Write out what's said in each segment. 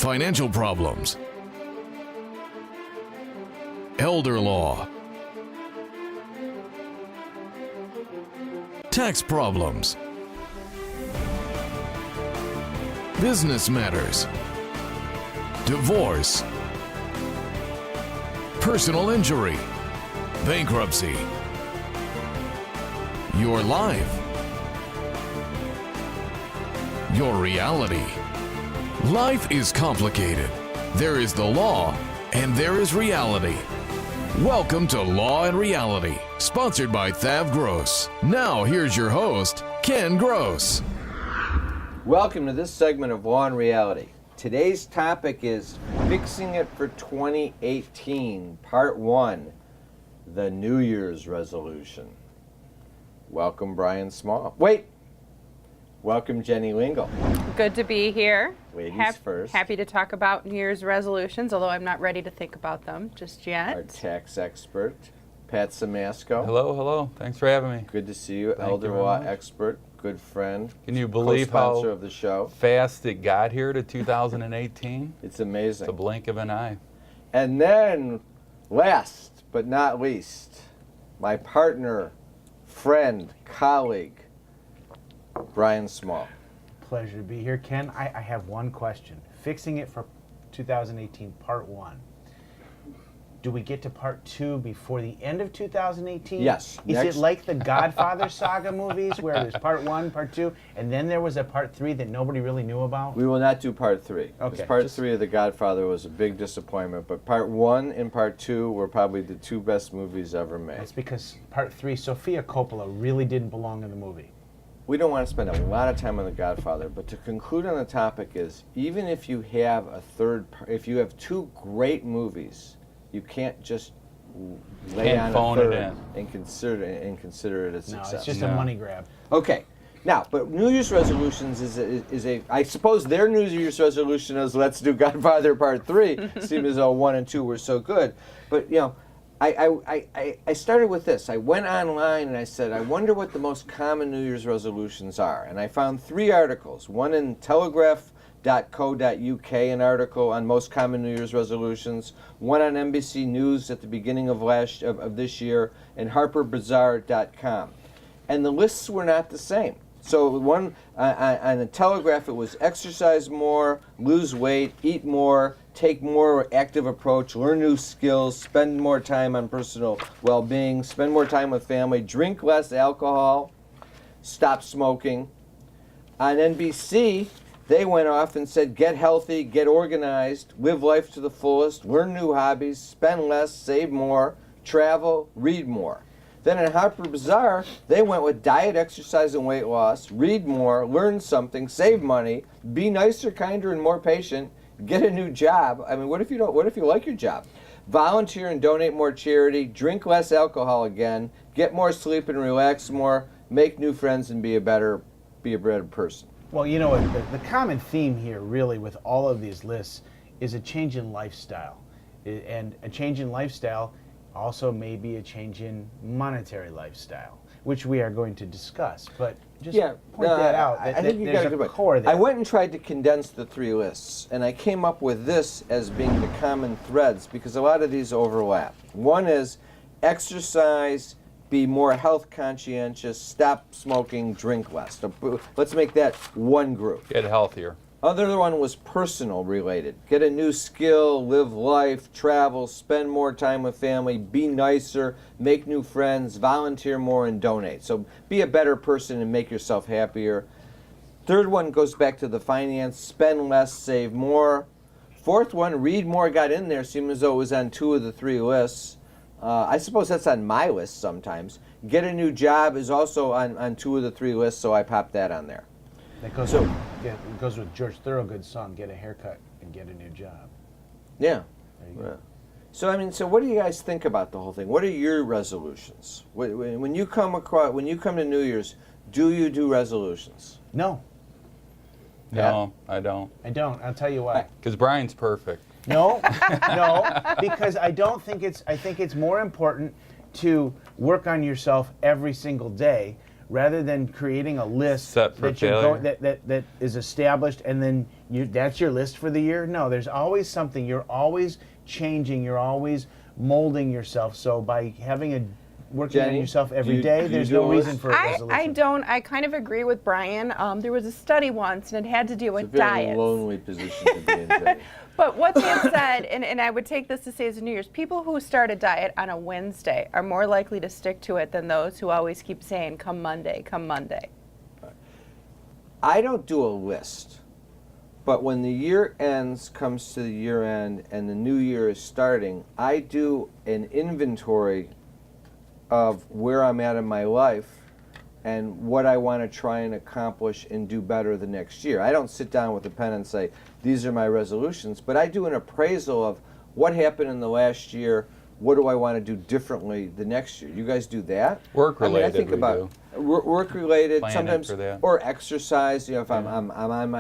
financial problems, elder law, tax problems, business matters, divorce, personal injury, bankruptcy, your life, your reality. Life is complicated. There is the law and there is reality. Welcome to Law and Reality, sponsored by Thav Gross. Now here's your host, Ken Gross. Welcome to this segment of Law and Reality. Today's topic is Fixing It for 2018, Part 1, the New Year's Resolution. Welcome, Brian Small. Wait! Welcome, Jenny Lingle. Good to be here. Ladies first. Happy to talk about New Year's resolutions, although I'm not ready to think about them just yet. Our tax expert, Pat Samasco. Hello. Thanks for having me. Good to see you. Thank Elder you very law much. expert, good friend. Can you believe co-sponsor how of the show. fast it got here to 2018? It's amazing. It's a blink of an eye. And then, last but not least, my partner, friend, colleague, Brian Small. Pleasure to be here, Ken. I have one question. Fixing It for 2018, Part 1. Do we get to Part 2 before the end of 2018? Yes. Is Next- it like the Godfather saga movies where there's Part 1, Part 2, and then there was a Part 3 that nobody really knew about? We will not do Part 3. Okay, Because Part just- 3 of The Godfather was a big disappointment, but Part 1 and Part 2 were probably the two best movies ever made. It's because Part 3, Sofia Coppola really didn't belong in the movie. We don't want to spend a lot of time on The Godfather, but to conclude on the topic is, even if you have if you have two great movies, you can't just lay Can't on phone a it third in. and consider it a No, success. it's just a No. money grab. Okay. Now, but New Year's resolutions is a I suppose their New Year's resolution is let's do Godfather Part 3, seeing as though 1 and 2 were so good. But, you know, I started with this. I went online and I said, I wonder what the most common New Year's resolutions are. And I found 3 articles, one in telegraph.co.uk, an article on most common New Year's resolutions, one on NBC News at the beginning of this year, and harperbazaar.com. And the lists were not the same. So one on the Telegraph, it was exercise more, lose weight, eat more, take more active approach, learn new skills, spend more time on personal well-being, spend more time with family, drink less alcohol, stop smoking. On NBC, they went off and said get healthy, get organized, live life to the fullest, learn new hobbies, spend less, save more, travel, read more. Then in Harper Bazaar, they went with diet, exercise, and weight loss, read more, learn something, save money, be nicer, kinder, and more patient, get a new job. I mean, what if you like your job? Volunteer and donate more charity, drink less alcohol again, get more sleep and relax more, make new friends, and be a better person. Well, you know what, the common theme here really with all of these lists is a change in lifestyle. And a change in lifestyle also may be a change in monetary lifestyle, which we are going to discuss. But just point that out. I think you there's got a to core there. I went and tried to condense the 3 lists, and I came up with this as being the common threads because a lot of these overlap. One is exercise, be more health conscientious, stop smoking, drink less. So let's make that one group. Get healthier. Other one was personal related. Get a new skill, live life, travel, spend more time with family, be nicer, make new friends, volunteer more, and donate. So be a better person and make yourself happier. Third one goes back to the finance, spend less, save more. Fourth one, read more, got in there, seemed as though it was on 2 of the 3 lists. I suppose that's on my list sometimes. Get a new job is also on 2 of the 3 lists, so I popped that on there. That goes, So- it goes with George Thorogood's song, Get a Haircut and Get a New Job. Yeah. There you go. Yeah. So I mean, so what do you guys think about the whole thing? What are your resolutions? When you come to New Year's, do you do resolutions? No, No, I don't. I don't. I'll tell you why. Because Brian's perfect. No, no, because I think it's more important to work on yourself every single day rather than creating a list Set for that you're going, failure. that is established and then that's your list for the year. No, there's always something. You're always changing. You're always molding yourself. So by working on Jenny, yourself do every you- day, do you there's do a no list? reason for a resolution. I don't. I kind of agree with Brian. There was a study once, and it had to do It's a with very diets. lonely position to be in. Jenny. But what they have said, and I would take this to say as a New Year's, people who start a diet on a Wednesday are more likely to stick to it than those who always keep saying, come Monday, come Monday. I don't do a list, but when the year comes to the year end and the new year is starting, I do an inventory of where I'm at in my life and what I want to try and accomplish and do better the next year. I don't sit down with a pen and say, these are my resolutions, but I do an appraisal of what happened in the last year, what do I want to do differently the next year. You guys do that? Work-related, I think we about work-related, Planning sometimes, for that. or exercise. You know, if I'm on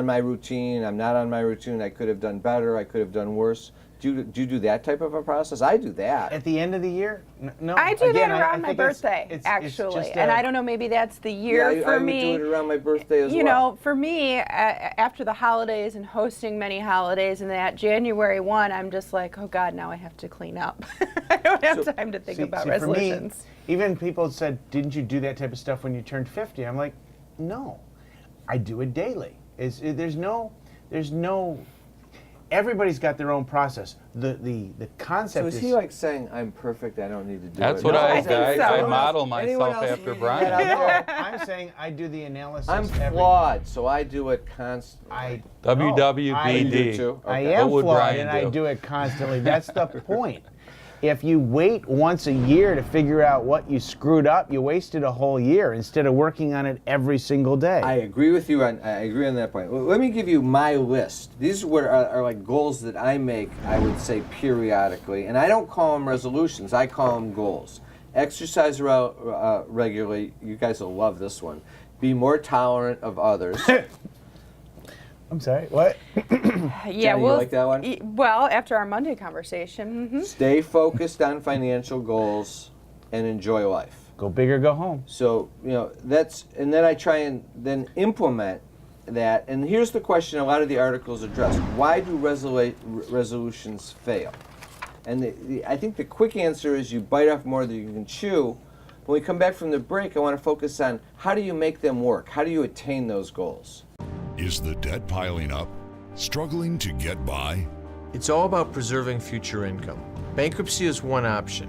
my routine, I'm not on my routine, I could have done better, I could have done worse. Do you do that type of a process? I do that. At the end of the year, no. I do Again, that around my think it's- birthday, it's actually. just And I don't know, maybe that's the year yeah, for I me. would do it around my birthday as You well. know, for me, after the holidays and hosting many holidays and that January 1, I'm just like, oh God, now I have to clean up. I don't have time to think about resolutions. For me, even people said, didn't you do that type of stuff when you turned 50? I'm like, no, I do it daily. There's no, everybody's got their own process. The concept So is is he like saying, I'm perfect, I don't need to do That's it? what No, I is that- think so. I model Anyone myself else after figuring Brian. that out there? I'm saying I do the analysis. I'm every flawed, so I do it constantly. I WWBD. You do too? I Okay. am What would flawed Brian and I do? do it constantly. That's the point. If you wait once a year to figure out what you screwed up, you wasted a whole year instead of working on it every single day. I agree with you. I agree on that point. Let me give you my list. These are like goals that I make, I would say, periodically. And I don't call them resolutions. I call them goals. Exercise regularly. You guys will love this one. Be more tolerant of others. I'm sorry, what? Yeah, Jenny, you well, like that one? Well, after our Monday conversation, Stay focused on financial goals and enjoy life. Go big or go home. So, you know, and then I try and then implement that. And here's the question a lot of the articles address. Why do resolutions fail? And I think the quick answer is you bite off more than you can chew. When we come back from the break, I want to focus on how do you make them work? How do you attain those goals? Is the debt piling up? Struggling to get by? It's all about preserving future income. Bankruptcy is one option.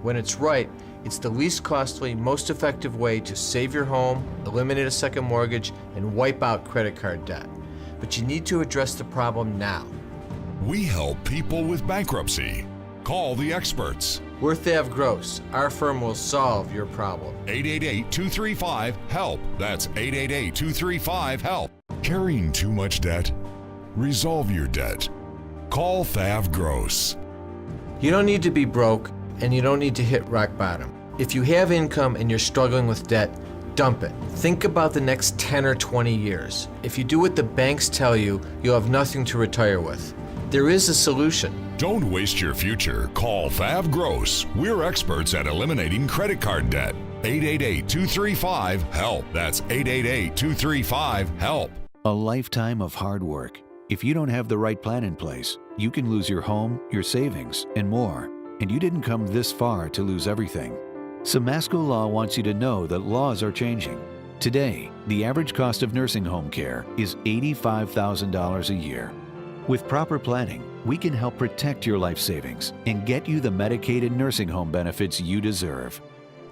When it's right, it's the least costly, most effective way to save your home, eliminate a second mortgage, and wipe out credit card debt. But you need to address the problem now. We help people with bankruptcy. Call the experts. Worth Ave Gross. Our firm will solve your problem. 888-235-HELP. That's 888-235-HELP. Carrying too much debt? Resolve your debt. Call Thav Gross. You don't need to be broke, and you don't need to hit rock bottom. If you have income and you're struggling with debt, dump it. Think about the next 10 or 20 years. If you do what the banks tell you, you'll have nothing to retire with. There is a solution. Don't waste your future. Call Thav Gross. We're experts at eliminating credit card debt. 888-235-HELP. That's 888-235-HELP. A lifetime of hard work. If you don't have the right plan in place, you can lose your home, your savings, and more. And you didn't come this far to lose everything. Samasco Law wants you to know that laws are changing. Today, the average cost of nursing home care is $85,000 a year. With proper planning, we can help protect your life savings and get you the Medicaid and nursing home benefits you deserve.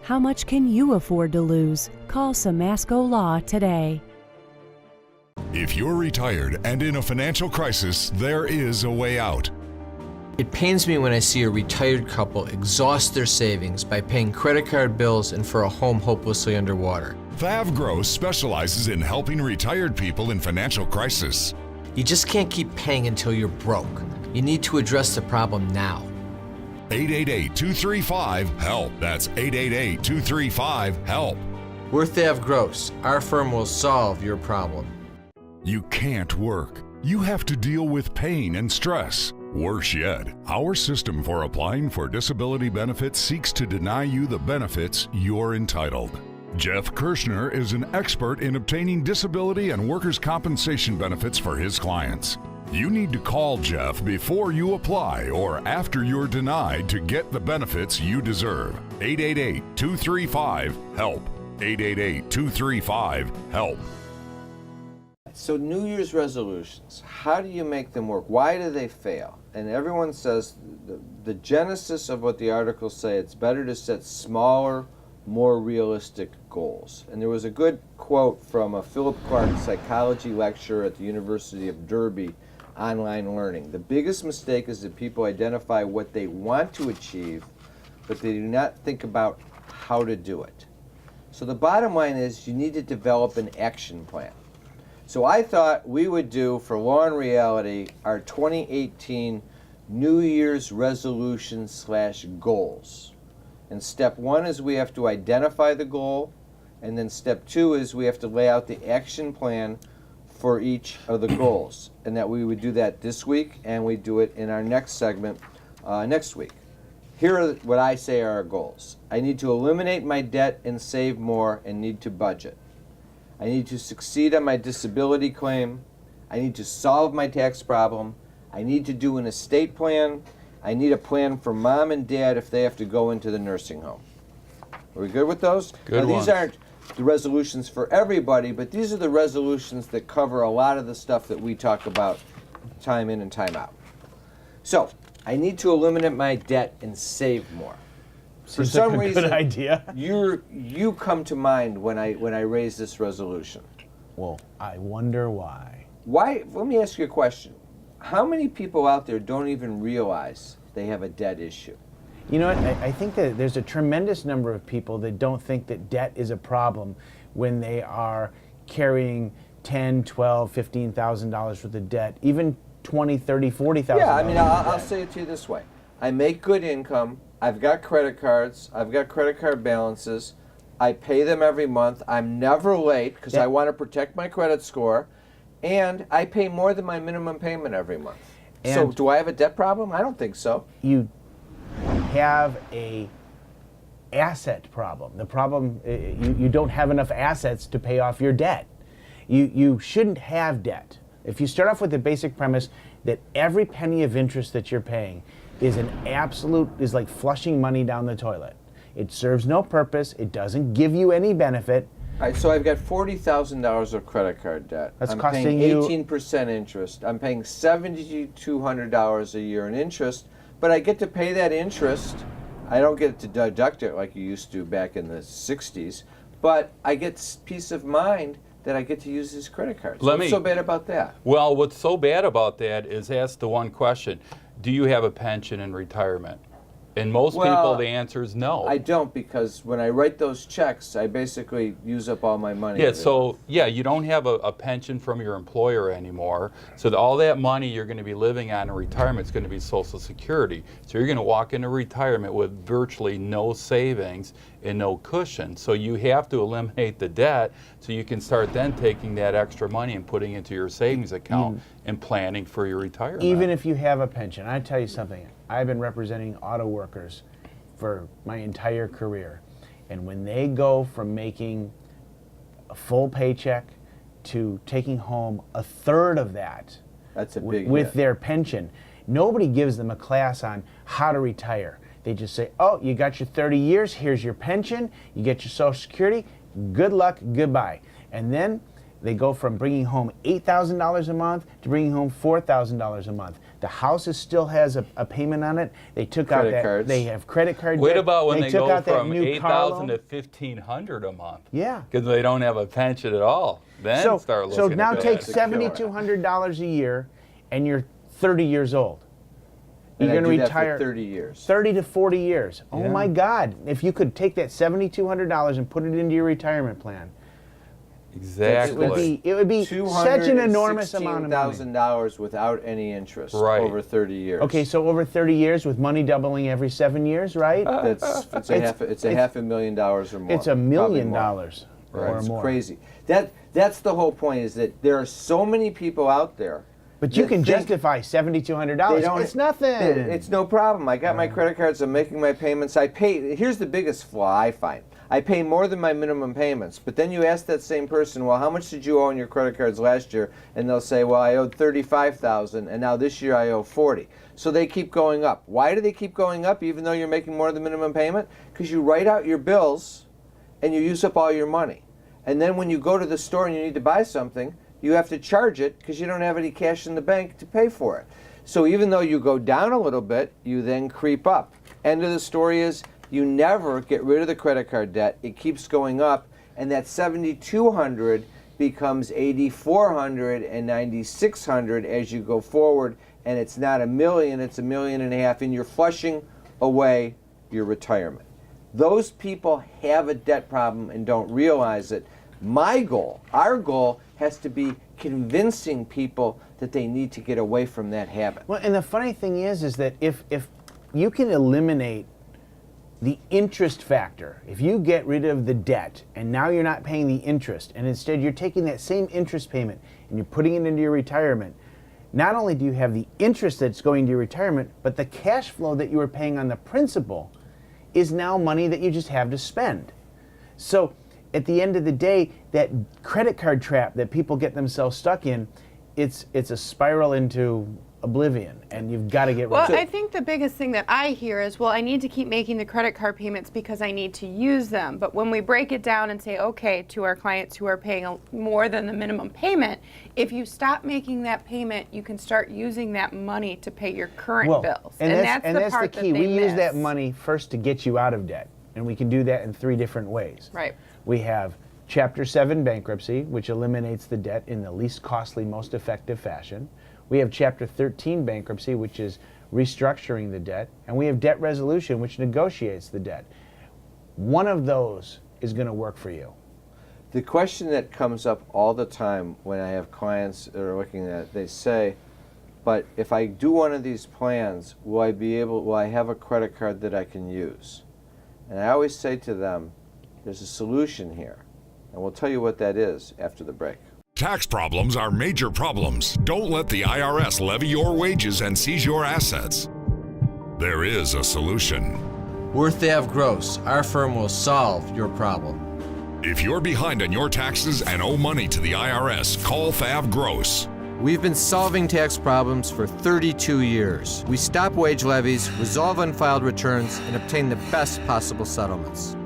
How much can you afford to lose? Call Samasco Law today. If you're retired and in a financial crisis, there is a way out. It pains me when I see a retired couple exhaust their savings by paying credit card bills and for a home hopelessly underwater. Thav Gross specializes in helping retired people in financial crisis. You just can't keep paying until you're broke. You need to address the problem now. 888-235-HELP. That's 888-235-HELP. Worth Ave Gross. Our firm will solve your problem. You can't work. You have to deal with pain and stress. Worse yet, our system for applying for disability benefits seeks to deny you the benefits you're entitled. Jeff Kirschner is an expert in obtaining disability and workers' compensation benefits for his clients. You need to call Jeff before you apply or after you're denied to get the benefits you deserve. 888-235-HELP. 888-235-HELP. So New Year's resolutions, how do you make them work? Why do they fail? And everyone says the genesis of what the articles say, it's better to set smaller, more realistic goals. And there was a good quote from a Philip Clark psychology lecturer at the University of Derby, online learning. The biggest mistake is that people identify what they want to achieve, but they do not think about how to do it. So the bottom line is you need to develop an action plan. So I thought we would do, for Law and Reality, our 2018 New Year's resolution/goals. And step one is we have to identify the goal, and then step two is we have to lay out the action plan for each of the goals. And that we would do that this week, and we do it in our next segment next week. Here are what I say are our goals. I need to eliminate my debt and save more, and need to budget. I need to succeed on my disability claim. I need to solve my tax problem. I need to do an estate plan. I need a plan for mom and dad if they have to go into the nursing home. Are we good with those? Good now, ones. these aren't the resolutions for everybody, but these are the resolutions that cover a lot of the stuff that we talk about time in and time out. So, I need to eliminate my debt and save more. For Seems some like a reason, good idea. you come to mind when I raise this resolution. Well, I wonder why. Why? Let me ask you a question. How many people out there don't even realize they have a debt issue? You know what? I think that there's a tremendous number of people that don't think that debt is a problem when they are carrying $10, $12, $15,000 worth of debt, even $20, $30, $40,000. Yeah, I mean, I'll say it to you this way. I make good income. I've got credit cards. I've got credit card balances. I pay them every month. I'm never late because I want to protect my credit score. And I pay more than my minimum payment every month. So And- do I have a debt problem? I don't think so. You have a asset problem. The problem, you don't have enough assets to pay off your debt. You shouldn't have debt. If you start off with the basic premise that every penny of interest that you're paying is like flushing money down the toilet. It serves no purpose. It doesn't give you any benefit. All right, so I've got $40,000 of credit card debt. That's I'm costing paying you 18% interest. I'm paying $7,200 a year in interest, but I get to pay that interest. I don't get to deduct it like you used to back in the 60s, but I get peace of mind that I get to use these credit cards. What's so bad about that? Well, what's so bad about that is ask the one question: do you have a pension in retirement? And most people, the answer is no. I don't, because when I write those checks, I basically use up all my money. Yeah, so you don't have a pension from your employer anymore. So all that money you're going to be living on in retirement is going to be Social Security. So you're going to walk into retirement with virtually no savings and no cushion. So you have to eliminate the debt so you can start then taking that extra money and putting it into your savings account and planning for your retirement. Even if you have a pension, I tell you something. I've been representing auto workers for my entire career. And when they go from making a full paycheck to taking home a third of that, that's a big with hit. their pension, nobody gives them a class on how to retire. They just say, oh, you got your 30 years, here's your pension, you get your Social Security, good luck, goodbye. And then they go from bringing home $8,000 a month to bringing home $4,000 a month. The house still has a payment on it. They took out that. Cards. They have credit card What debt. about when they took go out that from new car $8,000 loan. to $1,500 a month? Yeah. Because they don't have a pension at all. Then start looking So now at take that. $7,200 a year, and you're 30 years old. And You're I going do to that retire for 30 years. 30 to 40 years. Oh Yeah. my God! If you could take that $7,200 and put it into your retirement plan, Exactly. it would be such an enormous amount of money. $216,000 without any interest Right. over 30 years. Okay, so over 30 years with money doubling every 7 years, right? It's a $500,000 or more. It's $1 million Probably more. or It's more. crazy. That's the whole point, is that there are so many people out there. But you that can think justify $7,200. they don't- It's nothing. It's no problem. I got my credit cards. I'm making my payments. I pay. Here's the biggest flaw I find. I pay more than my minimum payments. But then you ask that same person, well, how much did you owe on your credit cards last year? And they'll say, well, I owed $35,000, and now this year I owe $40,000. So they keep going up. Why do they keep going up even though you're making more than minimum payment? Because you write out your bills and you use up all your money. And then when you go to the store and you need to buy something, you have to charge it because you don't have any cash in the bank to pay for it. So even though you go down a little bit, you then creep up. End of the story is you never get rid of the credit card debt. It keeps going up, and that $7,200 becomes $8,400 and $9,600 as you go forward, and it's not $1 million, it's $1.5 million, and you're flushing away your retirement. Those people have a debt problem and don't realize it. My goal, our goal, has to be convincing people that they need to get away from that habit. Well, and the funny thing is that if you can eliminate the interest factor, if you get rid of the debt and now you're not paying the interest, and instead you're taking that same interest payment and you're putting it into your retirement, not only do you have the interest that's going to your retirement, but the cash flow that you were paying on the principal is now money that you just have to spend. So at the end of the day, that credit card trap that people get themselves stuck in, it's a spiral into oblivion, and you've got to get rid of it. Well, I think the biggest thing that I hear is, well, I need to keep making the credit card payments because I need to use them. But when we break it down and say, okay, to our clients who are paying more than the minimum payment, if you stop making that payment, you can start using that money to pay your current bills. And that's part the key. that they We use miss. that money first to get you out of debt, and we can do that in 3 different ways. Right. We have Chapter 7 bankruptcy, which eliminates the debt in the least costly, most effective fashion. We have Chapter 13 bankruptcy, which is restructuring the debt. And we have debt resolution, which negotiates the debt. One of those is going to work for you. The question that comes up all the time when I have clients that are looking at it, they say, but if I do one of these plans, will I have a credit card that I can use? And I always say to them, there's a solution here. And we'll tell you what that is after the break. Tax problems are major problems. Don't let the IRS levy your wages and seize your assets. There is a solution. Worth Ave Gross, our firm will solve your problem. If you're behind on your taxes and owe money to the IRS, call Fav Gross. We've been solving tax problems for 32 years. We stop wage levies, resolve unfiled returns, and obtain the best possible settlements.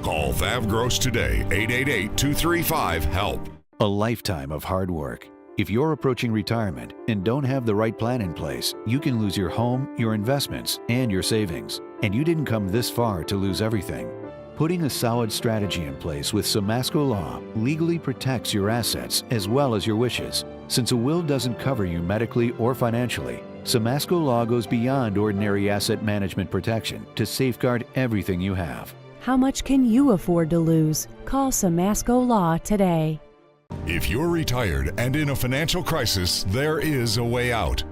Call Fav Gross today, 888-235-HELP. A lifetime of hard work. If you're approaching retirement and don't have the right plan in place, you can lose your home, your investments, and your savings. And you didn't come this far to lose everything. Putting a solid strategy in place with Samasco Law legally protects your assets as well as your wishes. Since a will doesn't cover you medically or financially, Samasco Law goes beyond ordinary asset management protection to safeguard everything you have. How much can you afford to lose? Call Samasco Law today. If you're retired and in a financial crisis, there is a way out.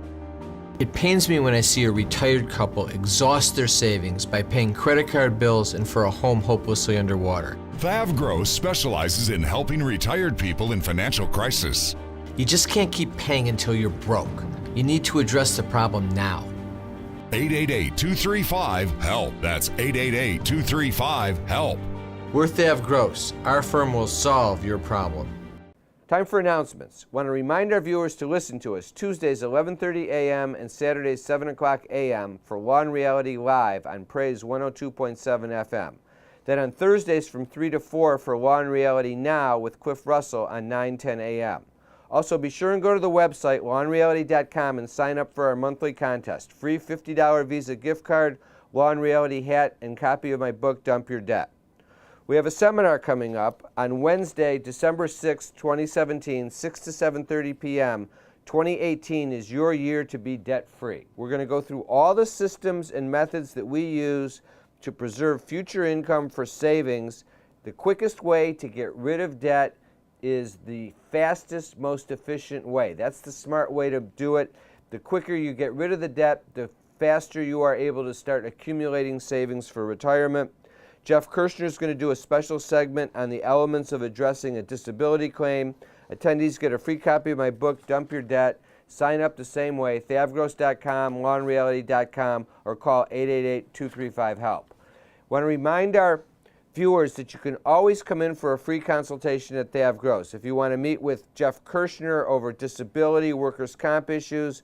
It pains me when I see a retired couple exhaust their savings by paying credit card bills and for a home hopelessly underwater. Fav Gross specializes in helping retired people in financial crisis. You just can't keep paying until you're broke. You need to address the problem now. 888-235-HELP. That's 888-235-HELP. Worth Ave Gross, our firm will solve your problem. Time for announcements. Want to remind our viewers to listen to us Tuesdays 11:30 a.m. and Saturdays 7 o'clock a.m. for Law and Reality Live on Praise 102.7 FM. Then on Thursdays from 3 to 4 for Law and Reality Now with Cliff Russell on 9:10 a.m. Also, be sure and go to the website, lawandreality.com, and sign up for our monthly contest. Free $50 Visa gift card, Law and Reality hat, and copy of my book, Dump Your Debt. We have a seminar coming up on Wednesday, December 6, 2017, 6 to 7:30 p.m. 2018 is your year to be debt-free. We're going to go through all the systems and methods that we use to preserve future income for savings. The quickest way to get rid of debt is the fastest, most efficient way. That's the smart way to do it. The quicker you get rid of the debt, the faster you are able to start accumulating savings for retirement. Jeff Kirshner is going to do a special segment on the elements of addressing a disability claim. Attendees get a free copy of my book, Dump Your Debt. Sign up the same way, thavgross.com, lawandreality.com, or call 888-235-HELP. Want to remind our viewers that you can always come in for a free consultation at Thav Gross. If you want to meet with Jeff Kirshner over disability, workers' comp issues,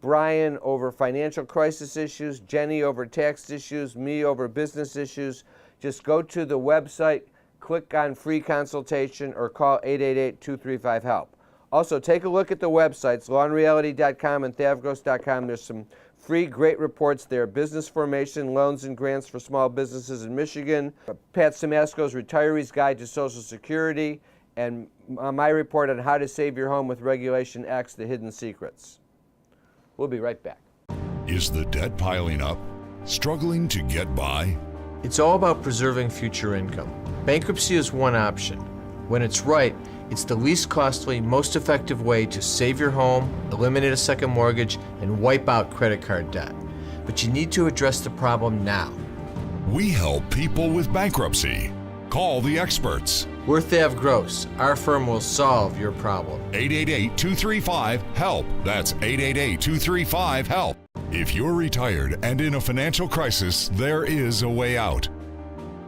Brian over financial crisis issues, Jenny over tax issues, me over business issues, just go to the website, click on free consultation, or call 888-235-HELP. Also, take a look at the websites, lawandreality.com and thavgross.com. There's some free great reports there. Business formation, loans and grants for small businesses in Michigan, Pat Simasko's Retiree's Guide to Social Security, and my report on how to save your home with Regulation X, The Hidden Secrets. We'll be right back. Is the debt piling up? Struggling to get by? It's all about preserving future income. Bankruptcy is one option. When it's right, it's the least costly, most effective way to save your home, eliminate a second mortgage, and wipe out credit card debt. But you need to address the problem now. We help people with bankruptcy. Call the experts. We're Thav Gross. Our firm will solve your problem. 888-235-HELP. That's 888-235-HELP. If you're retired and in a financial crisis, there is a way out.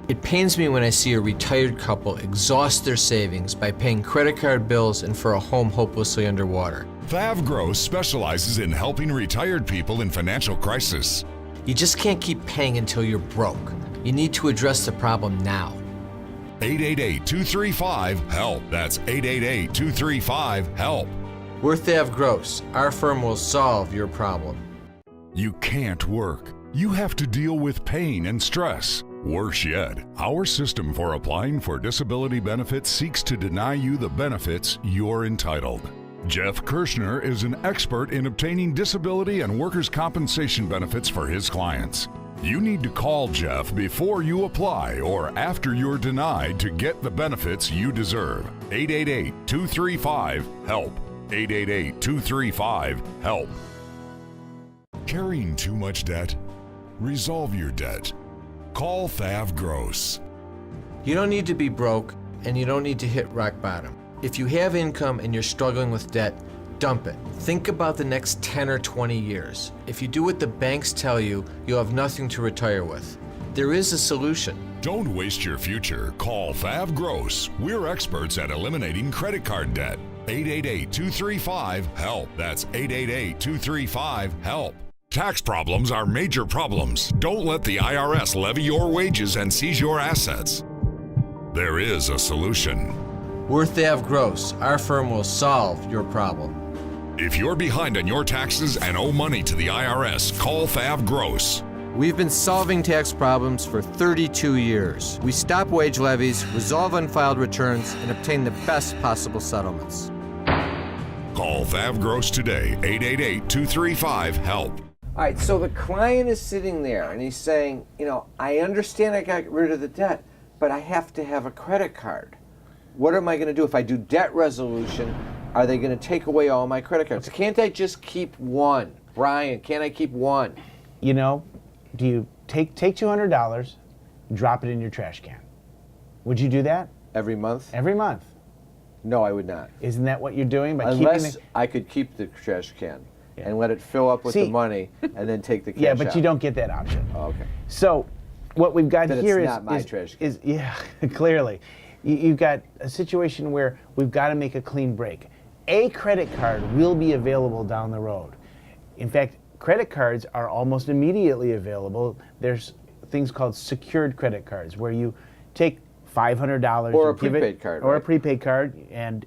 It pains me when I see a retired couple exhaust their savings by paying credit card bills and for a home hopelessly underwater. Thav Gross specializes in helping retired people in financial crisis. You just can't keep paying until you're broke. You need to address the problem now. 888-235-HELP. That's 888-235-HELP. We're Thav Gross. Our firm will solve your problem. You can't work. You have to deal with pain and stress. Worse yet, our system for applying for disability benefits seeks to deny you the benefits you're entitled. Jeff Kirshner is an expert in obtaining disability and workers' compensation benefits for his clients. You need to call Jeff before you apply or after you're denied to get the benefits you deserve. 888-235-HELP. 888-235-HELP. Carrying too much debt? Resolve your debt. Call Thav Gross. You don't need to be broke, and you don't need to hit rock bottom. If you have income and you're struggling with debt, dump it. Think about the next 10 or 20 years. If you do what the banks tell you, you'll have nothing to retire with. There is a solution. Don't waste your future. Call Thav Gross. We're experts at eliminating credit card debt. 888-235-HELP. That's 888-235-HELP. Tax problems are major problems. Don't let the IRS levy your wages and seize your assets. There is a solution. We're Thav Gross. Our firm will solve your problem. If you're behind on your taxes and owe money to the IRS, call Thav Gross. We've been solving tax problems for 32 years. We stop wage levies, resolve unfiled returns, and obtain the best possible settlements. Call Thav Gross today, 888-235-HELP. All right, so the client is sitting there and he's saying, I understand I got rid of the debt, but I have to have a credit card. What am I going to do? If I do debt resolution, are they going to take away all my credit cards? Can't I just keep one? Brian, can't I keep one? Do you take $200, drop it in your trash can? Would you do that? Every month? Every month. No, I would not. Isn't that what you're doing? Unless I could keep the trash can and let it fill up with the money and then take the cash out. Yeah, but you don't get that option. Oh, okay. So what we've got Then here it's not my trash can. is clearly. You've got a situation where we've got to make a clean break. A credit card will be available down the road. In fact, credit cards are almost immediately available. There's things called secured credit cards where you take $500 or a prepaid card, or right? a prepaid card, and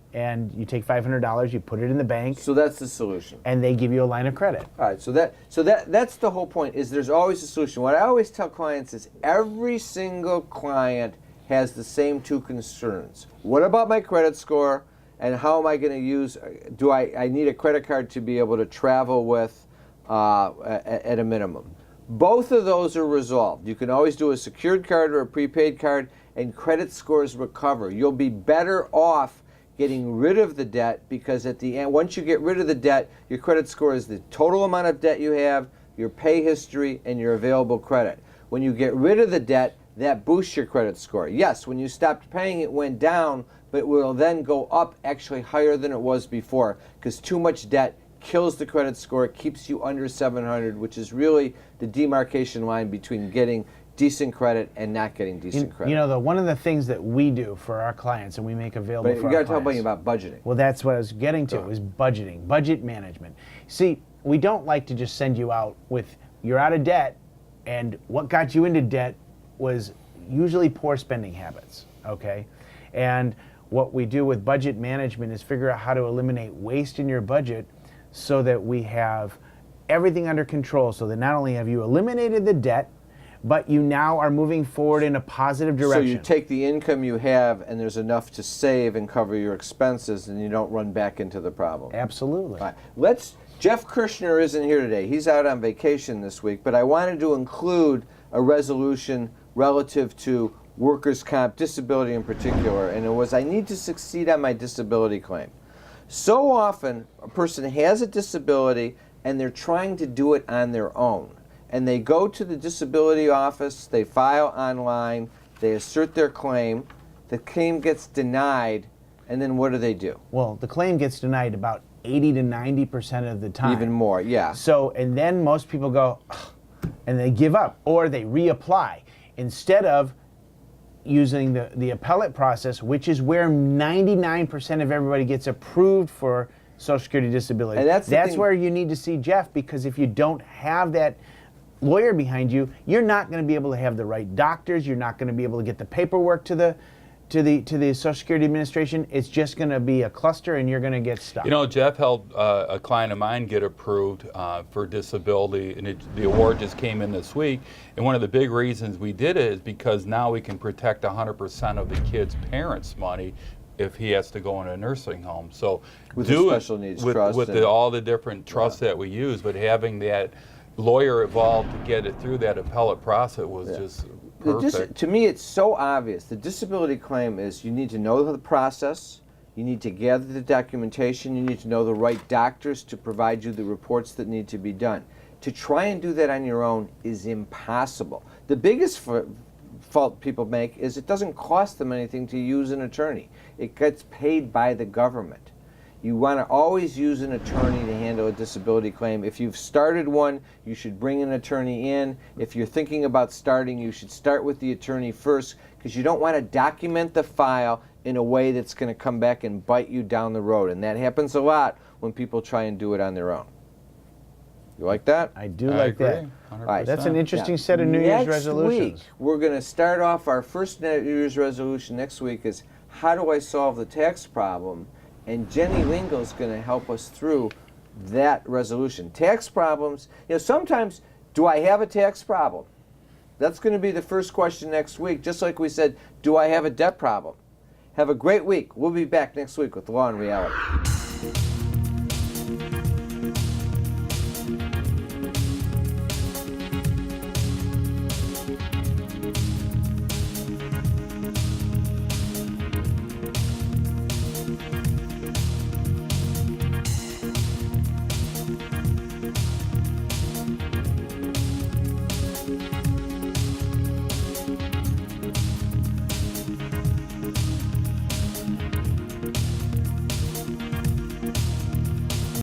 you take $500, you put it in the bank. So that's the solution. And they give you a line of credit. All right. So that's the whole point. Is there's always a solution. What I always tell clients is every single client has the same two concerns. What about my credit score, and how am I going to use? Do I need a credit card to be able to travel with at a minimum? Both of those are resolved. You can always do a secured card or a prepaid card, and credit scores recover. You'll be better off getting rid of the debt because at the end, once you get rid of the debt, your credit score is the total amount of debt you have, your pay history, and your available credit. When you get rid of the debt, that boosts your credit score. Yes, when you stopped paying, it went down, but it will then go up actually higher than it was before because too much debt kills the credit score, keeps you under 700, which is really the demarcation line between getting decent credit and not getting decent credit. You know, one of the things that we do for our clients and we make available but for you our got to tell me clients. about budgeting. Well, that's what I was getting to, is budgeting, budget management. See, we don't like to just send you out with, you're out of debt, and what got you into debt was usually poor spending habits, okay? And what we do with budget management is figure out how to eliminate waste in your budget so that we have everything under control, so that not only have you eliminated the debt, but you now are moving forward in a positive direction. So you take the income you have and there's enough to save and cover your expenses and you don't run back into the problem. Absolutely. All right. Jeff Kirshner isn't here today. He's out on vacation this week, but I wanted to include a resolution relative to workers' comp, disability in particular, and it was, I need to succeed on my disability claim. So often a person has a disability and they're trying to do it on their own. And they go to the disability office, they file online, they assert their claim, the claim gets denied, and then what do? Well, the claim gets denied about 80 to 90% of the time. Even more, yeah. So, and then most people go, "Ugh," and they give up, or they reapply. Instead of using the appellate process, which is where 99% of everybody gets approved for Social Security disability. And that's where you need to see Jeff, because if you don't have that lawyer behind you, you're not going to be able to have the right doctors. You're not going to be able to get the paperwork to the Social Security Administration. It's just going to be a cluster, and you're going to get stuck. You know, Jeff helped a client of mine get approved for disability, and the award just came in this week. And one of the big reasons we did it is because now we can protect 100% of the kid's parents' money if he has to go in a nursing home. So With the special needs trust with and- all the different trusts that we use, but having that lawyer involved to get it through that appellate process was just perfect. To me, it's so obvious. The disability claim is you need to know the process, you need to gather the documentation, you need to know the right doctors to provide you the reports that need to be done. To try and do that on your own is impossible. The biggest fault people make is it doesn't cost them anything to use an attorney. It gets paid by the government. You want to always use an attorney to handle a disability claim. If you've started one, you should bring an attorney in. If you're thinking about starting, you should start with the attorney first, because you don't want to document the file in a way that's going to come back and bite you down the road. And that happens a lot when people try and do it on their own. You like that? I do like that. 100%. All right. That's an interesting set of New Year's resolutions. Next week, we're going to start off our first New Year's resolution next week is how do I solve the tax problem? And Jenny Lingle is going to help us through that resolution. Tax problems, you know, sometimes, do I have a tax problem? That's going to be the first question next week, just like we said, do I have a debt problem? Have a great week. We'll be back next week with Law and Reality.